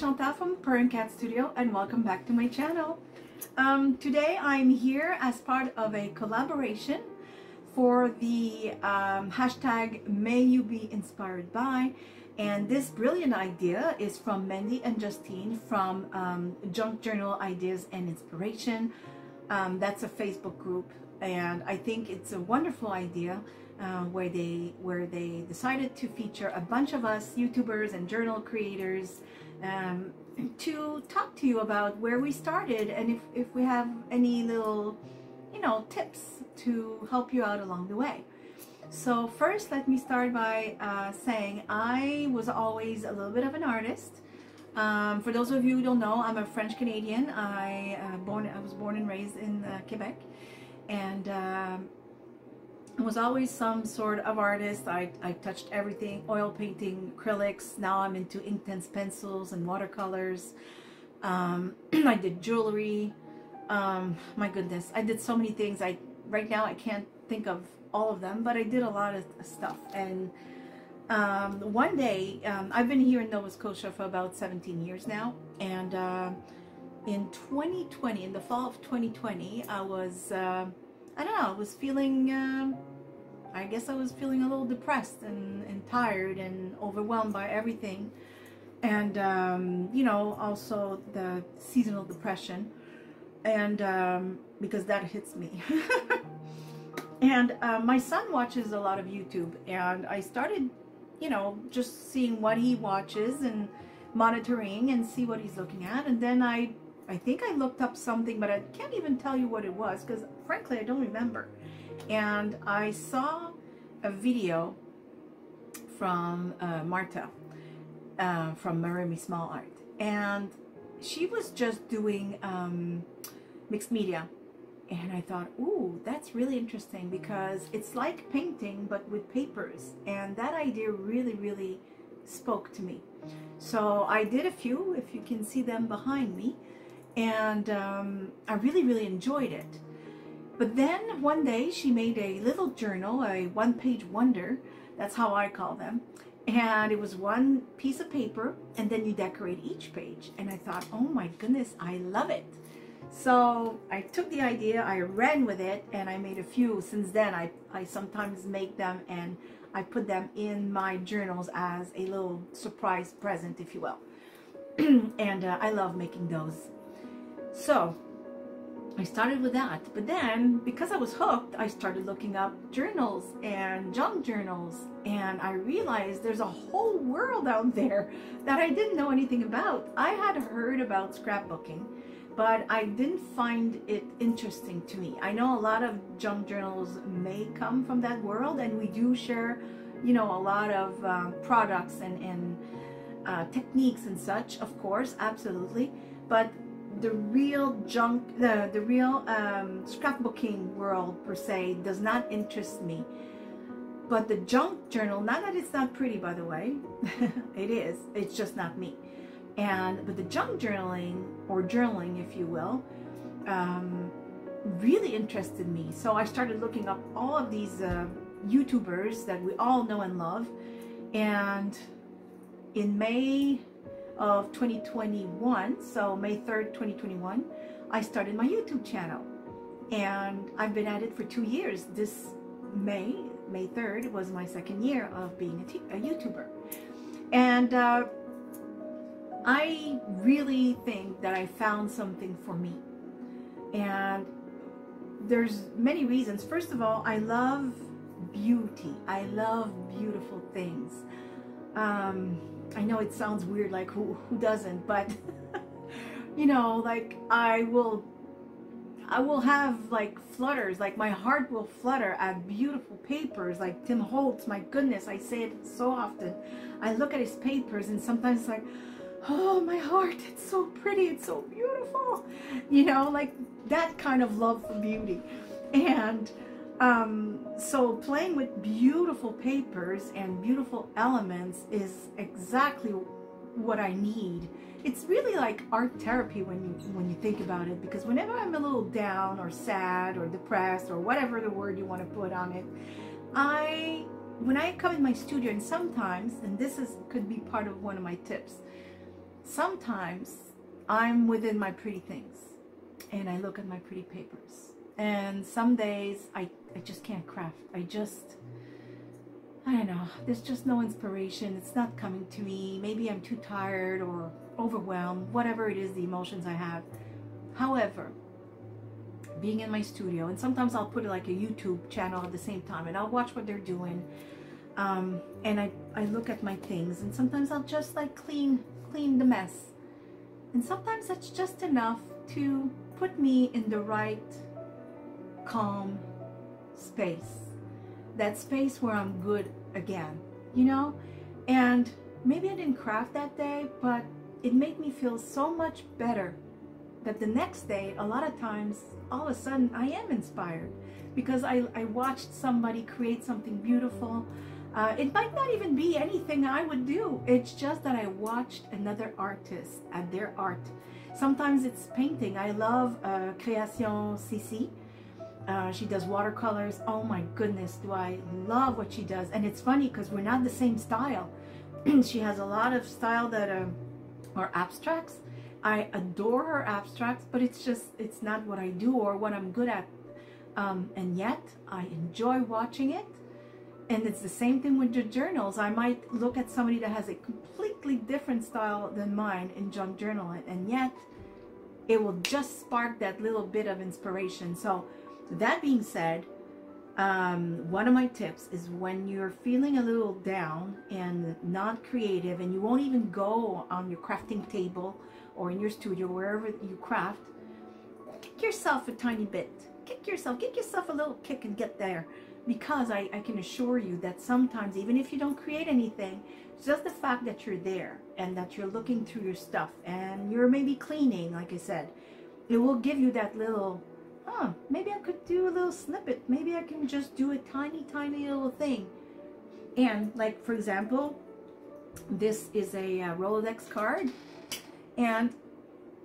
Chantal from Cat Studio, and welcome back to my channel. Today I'm here as part of a collaboration for the hashtag May You Be Inspired By, and this brilliant idea is from Mandy and Justine from Junk Journal Ideas and Inspiration. That's a Facebook group, and I think it's a wonderful idea where they decided to feature a bunch of us YouTubers and journal creators to talk to you about where we started, and if we have any little, tips to help you out along the way. So first, let me start by saying I was always a little bit of an artist. For those of you who don't know, I'm a French Canadian. I was born and raised in Quebec, and I was always some sort of artist. I touched everything: oil painting, acrylics. Now I'm into Inktense pencils and watercolors. I did jewelry. My goodness, I did so many things. Right now I can't think of all of them, but I did a lot of stuff. And one day, I've been here in Nova Scotia for about 17 years now, and in 2020, in the fall of 2020, I was I don't know, I was feeling, I guess I was feeling a little depressed and tired and overwhelmed by everything. And, also the seasonal depression. And because that hits me. And my son watches a lot of YouTube. And I started, just seeing what he watches and monitoring and see what he's looking at. And then I think I looked up something, but I can't even tell you what it was because frankly I don't remember. And I saw a video from Marta from Marimi Small Art, and she was just doing mixed media, and I thought, ooh, that's really interesting because it's like painting but with papers, and that idea really spoke to me. So I did a few, if you can see them behind me, and I really enjoyed it. But then one day she made a little journal, a one-page wonder, that's how I call them, and it was one piece of paper, and then you decorate each page. And I thought, oh my goodness, I love it. So I took the idea, I ran with it, and I made a few. Since then I sometimes make them and I put them in my journals as a little surprise present, if you will. And I love making those. So I started with that, but then because I was hooked, I started looking up journals and junk journals, and I realized there's a whole world out there that I didn't know anything about. I had heard about scrapbooking, but I didn't find it interesting to me. I know a lot of junk journals may come from that world, and we do share, a lot of products and techniques and such, of course, absolutely. But the real junk, the real scrapbooking world per se does not interest me. But the junk journal, not that it's not pretty, by the way, it is, it's just not me. But the junk journaling, or journaling if you will, really interested me. So I started looking up all of these YouTubers that we all know and love, and in May of 2021, so May 3rd, 2021, I started my YouTube channel, and I've been at it for 2 years. This May 3rd was my second year of being a YouTuber, and I really think that I found something for me, and there's many reasons. First of all, I love beauty. I love beautiful things. I know it sounds weird, like who doesn't, but like I will have like flutters, like my heart will flutter at beautiful papers like Tim Holtz. My goodness, I say it so often. I look at his papers and sometimes it's like, oh, my heart, it's so pretty, it's so beautiful, like that kind of love for beauty. And so playing with beautiful papers and beautiful elements is exactly what I need. It's really like art therapy when you think about it, because whenever I'm a little down or sad or depressed or whatever the word you want to put on it, when I come in my studio, and sometimes, and this could be part of one of my tips, sometimes I'm within my pretty things and I look at my pretty papers, and some days I just can't craft. I don't know, there's just no inspiration. It's not coming to me. Maybe I'm too tired or overwhelmed, whatever it is, the emotions I have. However, being in my studio, and sometimes I'll put like a YouTube channel at the same time and I'll watch what they're doing, and I look at my things, and sometimes I'll just like clean the mess, and sometimes that's just enough to put me in the right calm space, that space where I'm good again, you know. And maybe I didn't craft that day, but it made me feel so much better that the next day, a lot of times, all of a sudden I am inspired because I watched somebody create something beautiful. It might not even be anything I would do. It's just that I watched another artist at their art. Sometimes it's painting. I love Création CC. She does watercolors. Oh my goodness, do I love what she does. And it's funny because we're not the same style. She has a lot of style that are abstracts. I adore her abstracts, but it's not what I do or what I'm good at. And yet I enjoy watching it. And it's the same thing with the journals. I might look at somebody that has a completely different style than mine in junk journaling, and yet it will just spark that little bit of inspiration. So that being said, one of my tips is when you're feeling a little down and not creative, and you won't even go on your crafting table or in your studio, wherever you craft, kick yourself a tiny bit. Get yourself a little kick and get there. Because I can assure you that sometimes, even if you don't create anything, just the fact that you're there and that you're looking through your stuff and you're maybe cleaning, like I said, it will give you that little, maybe I could do a little snippet. Maybe I can just do a tiny little thing. And like, for example, this is a Rolodex card, and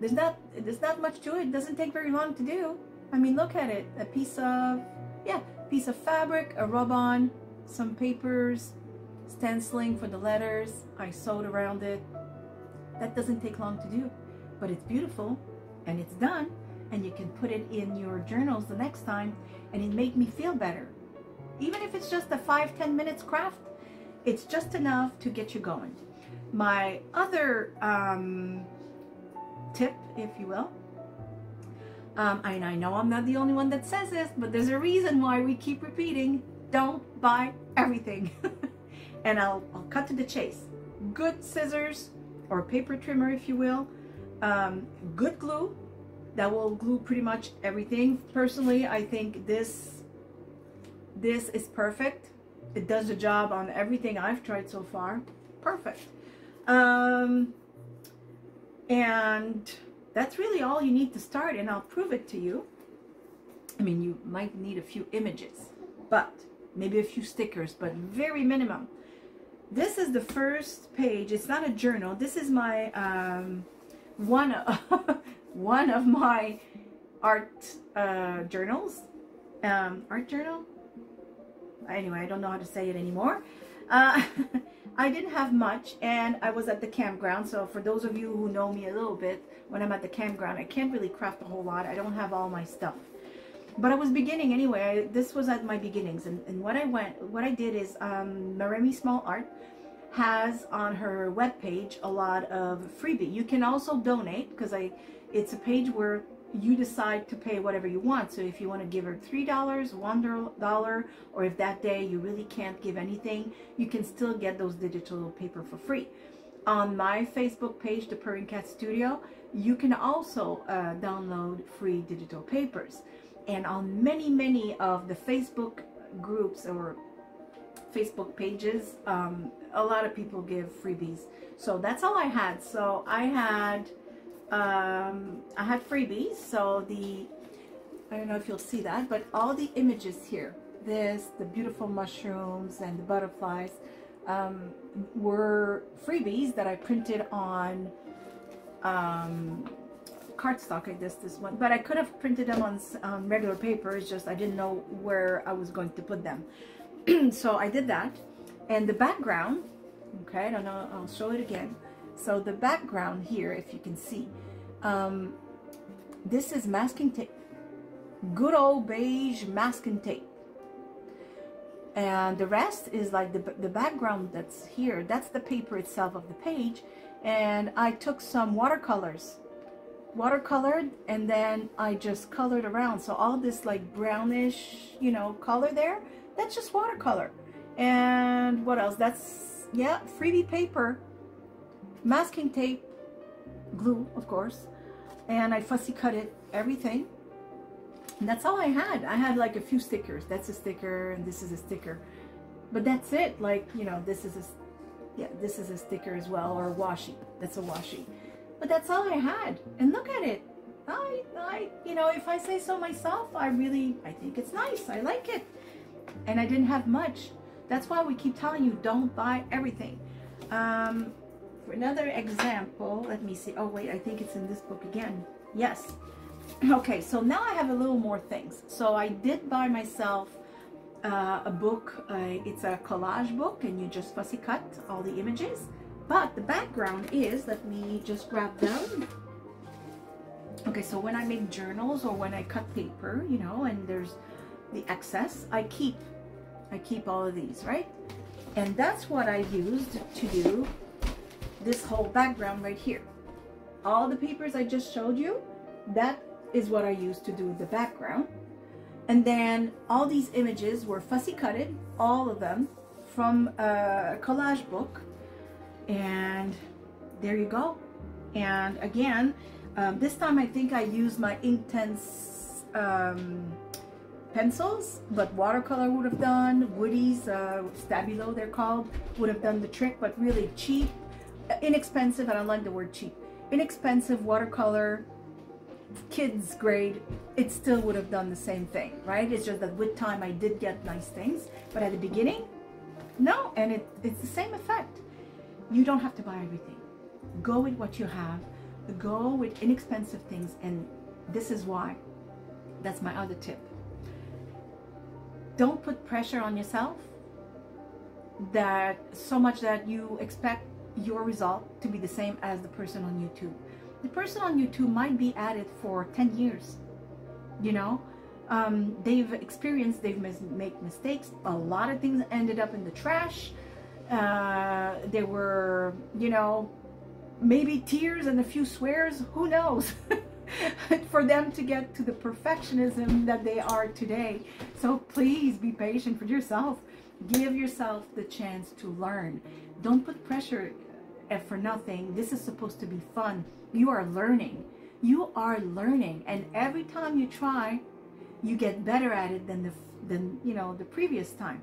there's not much to it. It doesn't take very long to do. I mean, look at it. A piece of fabric, a rub-on, some papers, stenciling for the letters. I sewed around it. That doesn't take long to do, but it's beautiful and it's done, and you can put it in your journals the next time, and it made me feel better. Even if it's just a 5-10 minutes craft, it's just enough to get you going. My other tip, if you will, and I know I'm not the only one that says this, but there's a reason why we keep repeating: don't buy everything. And I'll cut to the chase. Good scissors or paper trimmer, if you will. Good glue that will glue pretty much everything. Personally, I think this is perfect. It does the job on everything I've tried so far. Perfect. And that's really all you need to start, and I'll prove it to you. I mean, you might need a few images, but maybe a few stickers, but very minimum. This is the first page. It's not a journal. This is my one of my art journals. Art journal? Anyway, I don't know how to say it anymore. I didn't have much, and I was at the campground. So for those of you who know me a little bit, when I'm at the campground, I can't really craft a whole lot. I don't have all my stuff. But I was beginning anyway. This was at my beginnings, and what I did is Maremi Small Art has on her webpage a lot of freebie. You can also donate, because it's a page where you decide to pay whatever you want. So if you want to give her $3, $1, or if that day you really can't give anything, you can still get those digital paper for free. On my Facebook page, The Purring Cat Studio, you can also download free digital papers. And on many of the Facebook groups or Facebook pages, a lot of people give freebies. So that's all I had. So I had freebies. So I don't know if you'll see that, but all the images here, the beautiful mushrooms and the butterflies, were freebies that I printed on cardstock. I guess this one, but I could have printed them on regular paper. It's just I didn't know where I was going to put them. So I did that. And the background, okay, I don't know, I'll show it again. So the background here, if you can see, this is masking tape, good old beige masking tape. And the rest is like the background that's here. That's the paper itself of the page. And I took some watercolors, watercolored, and then I just colored around. So all this like brownish, you know, color there, that's just watercolor. And what else? That's, yeah, freebie paper, masking tape, glue, of course. And I fussy cut it, everything. And that's all I had. I had like a few stickers. That's a sticker, and this is a sticker. But that's it. Like, you know, this is a, yeah, this is a sticker as well, or a washi. That's a washi. But that's all I had. And look at it. I you know, if I say so myself, I think it's nice. I like it. And I didn't have much. That's why we keep telling you, don't buy everything. For another example, let me see. Oh wait, I think it's in this book again. Yes. Okay, so now I have a little more things. So I did buy myself a book. It's a collage book, and you just fussy cut all the images. But the background is, let me just grab them. Okay, so when I make journals or when I cut paper, you know, and there's the excess, I keep all of these, right? And that's what I used to do this whole background right here. All the papers I just showed you, that is what I used to do the background. And then all these images were fussy cutted, all of them, from a collage book. And there you go. And again, this time I think I used my Inktense pencils, but watercolor would have done, Woody's, Stabilo they're called, would have done the trick. But really cheap, inexpensive, I don't like the word cheap, inexpensive watercolor, kids grade, it still would have done the same thing, right? It's just that with time I did get nice things, but at the beginning, no. And it's the same effect. You don't have to buy everything. Go with what you have. Go with inexpensive things. And this is why. That's my other tip. Don't put pressure on yourself that so much that you expect your result to be the same as the person on YouTube. The person on YouTube might be at it for 10 years. You know, they've experienced, they've made mistakes. A lot of things ended up in the trash. There were, you know, maybe tears and a few swears, who knows, for them to get to the perfectionism that they are today. So please be patient for yourself. Give yourself the chance to learn. Don't put pressure for nothing. This is supposed to be fun. You are learning. You are learning, and every time you try, you get better at it than you know, the previous time.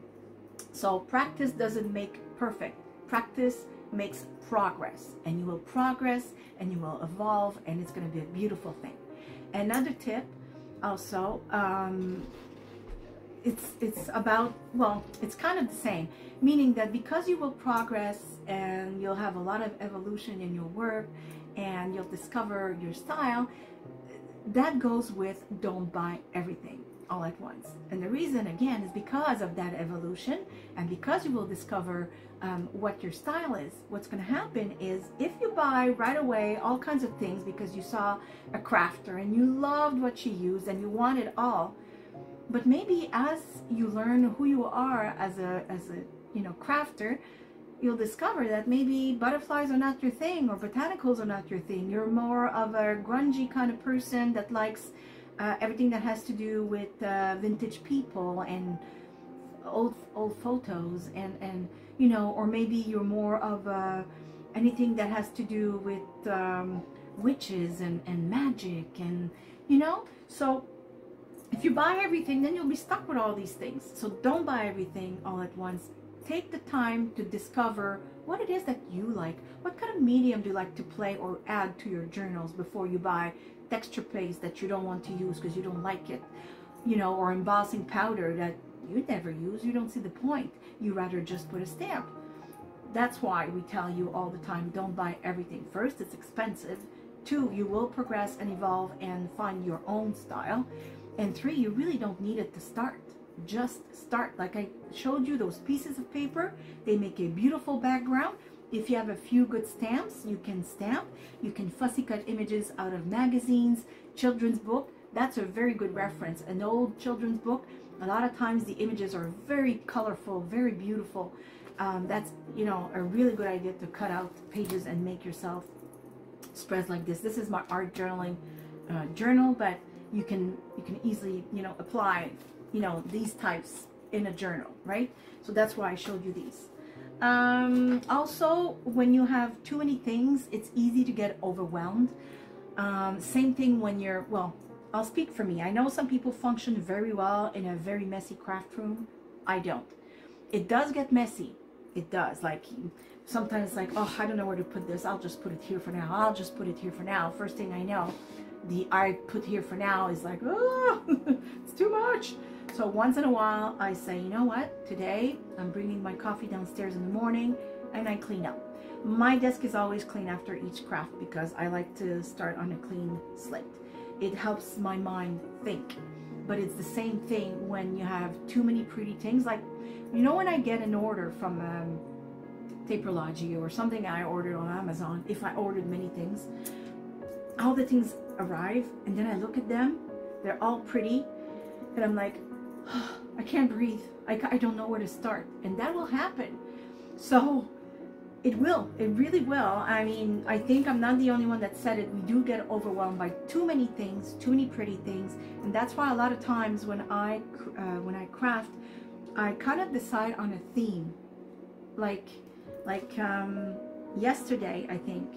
So practice doesn't make perfect. Practice makes progress, and you will progress and you will evolve, and it's going to be a beautiful thing. Another tip also, it's about, well, it's kind of the same, meaning that because you will progress and you'll have a lot of evolution in your work and you'll discover your style, that goes with don't buy everything all at once. And the reason, again, is because of that evolution, and because you will discover what your style is. What's going to happen is, if you buy right away all kinds of things because you saw a crafter and you loved what she used and you want it all, but maybe as you learn who you are as a you know, crafter, you'll discover that maybe butterflies are not your thing, or botanicals are not your thing. You're more of a grungy kind of person that likes everything that has to do with vintage people and old photos, and you know, or maybe you're more of anything that has to do with witches and magic, and you know. So if you buy everything, then you'll be stuck with all these things. So don't buy everything all at once. Take the time to discover what it is that you like. What kind of medium do you like to play or add to your journals before you buy texture paste that you don't want to use because you don't like it, you know, or embossing powder that you never use. You don't see the point. You rather just put a stamp. That's why we tell you all the time, don't buy everything. First, it's expensive. 2, you will progress and evolve and find your own style. And 3, you really don't need it to start. Just start. Like I showed you, those pieces of paper, they make a beautiful background. If you have a few good stamps, you can stamp. You can fussy cut images out of magazines, children's book. That's a very good reference. An old children's book, a lot of times the images are very colorful, very beautiful. That's, you know, a really good idea to cut out pages and make yourself spreads like this. This is my art journaling journal, but you can easily, you know, apply, you know, these types in a journal, right? So that's why I showed you these. Also, when you have too many things, it's easy to get overwhelmed. Same thing when you're, well, I'll speak for me. I know some people function very well in a very messy craft room. I don't. It does get messy. It does. Like sometimes, like, oh, I don't know where to put this. I'll just put it here for now. I'll just put it here for now. First thing I know, the I put here for now is like, oh, it's too much. So once in a while, I say, you know what? Today, I'm bringing my coffee downstairs in the morning and I clean up. My desk is always clean after each craft because I like to start on a clean slate. It helps my mind think. But it's the same thing when you have too many pretty things. Like, you know, when I get an order from Taperlogy or something I ordered on Amazon, if I ordered many things, all the things arrive and then I look at them, they're all pretty, and I'm like, oh, I can't breathe. I don't know where to start. And that will happen. So it will. It really will. I mean, I think I'm not the only one that said it. We do get overwhelmed by too many things, too many pretty things. And that's why a lot of times when I craft, I kind of decide on a theme. Like yesterday, I think,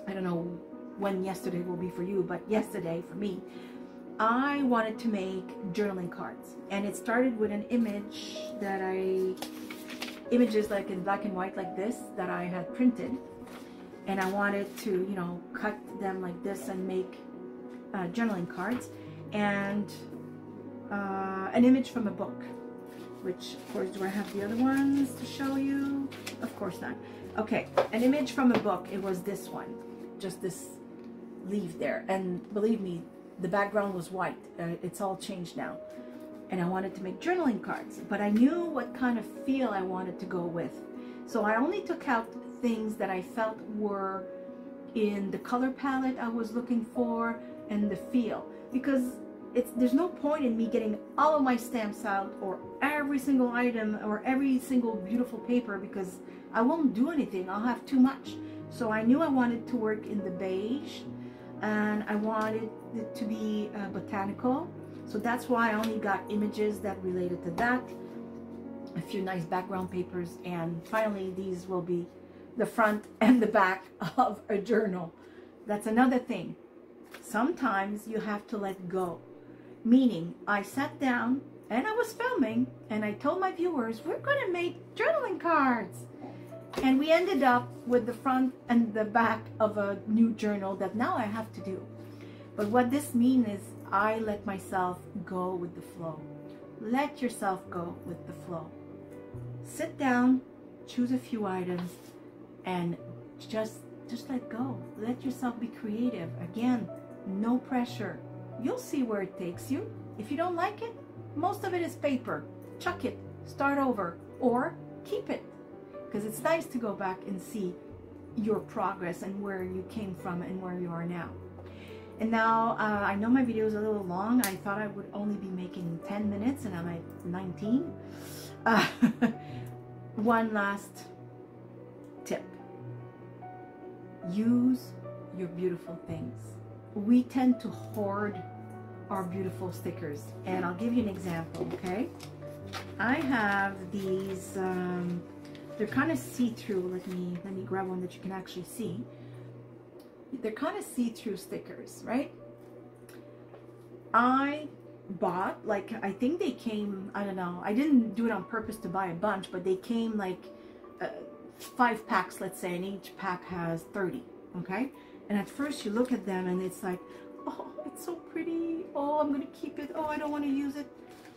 I don't know when yesterday will be for you, but yesterday for me, I wanted to make journaling cards. And it started with an image that images like in black and white like this that I had printed. And I wanted to, you know, cut them like this and make journaling cards. And an image from a book, which of course, do I have the other ones to show you? Of course not. Okay, an image from a book. It was this one, just this leaf there. And believe me, the background was white. It's all changed now. And I wanted to make journaling cards, but I knew what kind of feel I wanted to go with. So I only took out things that I felt were in the color palette I was looking for and the feel, because there's no point in me getting all of my stamps out or every single item or every single beautiful paper, because I won't do anything. I'll have too much. So I knew I wanted to work in the beige, and I wanted it to be botanical. So that's why I only got images that related to that, a few nice background papers, and finally these will be the front and the back of a journal. That's another thing. Sometimes you have to let go. Meaning, I sat down and I was filming and I told my viewers, we're going to make journaling cards. And we ended up with the front and the back of a new journal that now I have to do. But what this means is I let myself go with the flow. Let yourself go with the flow. Sit down, choose a few items, and just let go. Let yourself be creative. Again, no pressure. You'll see where it takes you. If you don't like it, most of it is paper. Chuck it, start over, or keep it. Because it's nice to go back and see your progress and where you came from and where you are now. And now, I know my video is a little long. I thought I would only be making 10 minutes and I'm at 19. One last tip. Use your beautiful things. We tend to hoard our beautiful stickers. And I'll give you an example, okay? I have these, they're kind of see-through. Let me grab one that you can actually see. They're kind of see-through stickers, right? I bought, like, I think they came, I don't know, I didn't do it on purpose to buy a bunch, but they came like 5 packs, let's say, and each pack has 30, okay? And at first you look at them and it's like, oh, it's so pretty. Oh, I'm gonna keep it. Oh, I don't want to use it.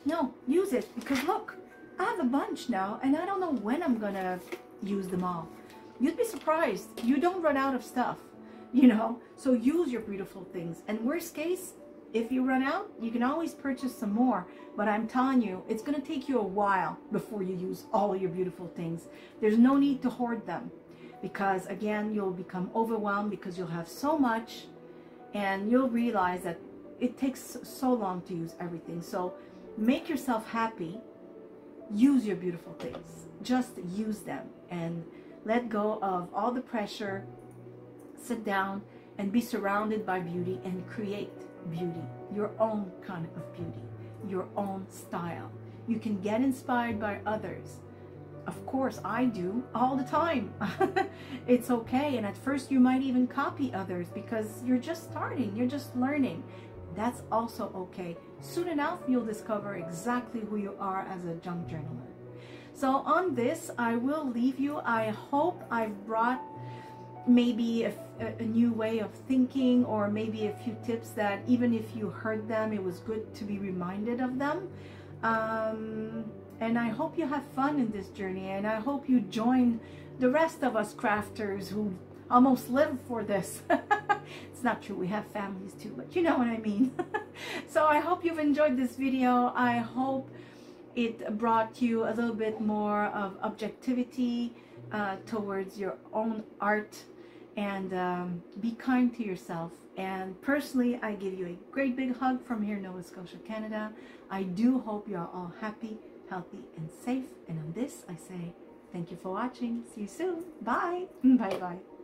No, use it, because look, I have a bunch now and I don't know when I'm gonna use them all. You'd be surprised. You don't run out of stuff, you know? So use your beautiful things. And worst case, If you run out, you can always purchase some more, but I'm telling you, it's going to take you a while before you use all your beautiful things. There's no need to hoard them, because again, you'll become overwhelmed because you'll have so much, and you'll realize that it takes so long to use everything. So make yourself happy. Use your beautiful things. Just use them and let go of all the pressure. Sit down and be surrounded by beauty and create beauty, your own kind of beauty, your own style. You can get inspired by others. Of course, I do all the time. It's okay. And at first you might even copy others because you're just starting, you're just learning. That's also okay. Soon enough, you'll discover exactly who you are as a junk journaler. So on this, I will leave you. I hope I've brought maybe a new way of thinking, or maybe a few tips that even if you heard them, it was good to be reminded of them. And I hope you have fun in this journey, and I hope you join the rest of us crafters who almost live for this. It's not true, we have families too, but you know what I mean. So I hope you've enjoyed this video. I hope it brought you a little bit more of objectivity towards your own art, and be kind to yourself. And personally, I give you a great big hug from here in Nova Scotia, Canada. I do hope you are all happy, healthy, and safe. And on this, I say thank you for watching. See you soon. Bye. Bye-bye.